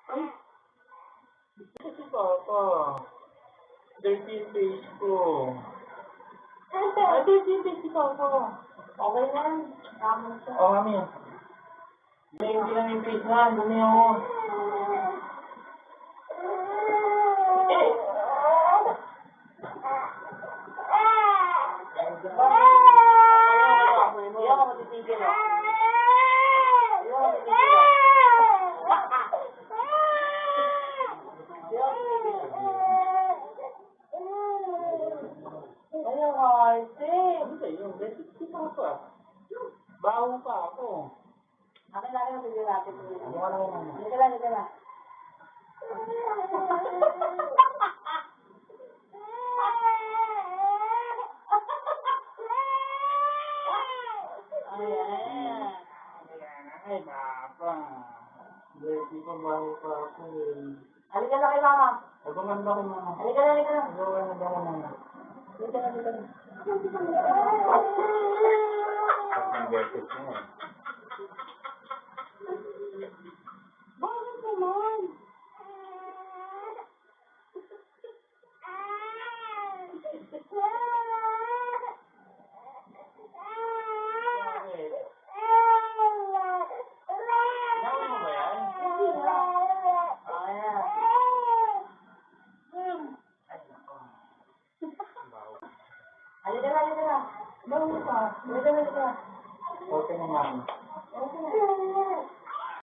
Ay, ito si Papa. Dirty yung face ko. Ay, dirty yung face si Papa. Okay na yan. Tama siya. Oh, mami. Hindi lang yung face na. Dumi ako. Eh! Hindi ako matitigil ah. Hindi ako matitigil ah. Hindi ako matitigil ah. Ayaw, Arte. Ano sa'yo? Dirty si Papa. Baho pa ako. Akin lang yung tigil natin. Ano ka lang naman? Hindi ka lang, hindi ka lang. Ayan. Ay, Papa. Dirty pa, baho pa ako eh. Halika na kay Mama. Abangan ba ko mama? Halika na, halika na. Abangan na ba ko mama? Halika na, halika na. Ang beses mo eh. Bakit naman? Bakit? Nauna mo ba yan? Ayan. Ay, nako. Baho. Halika na, halika na. Halika na, halika na. Okay na mami.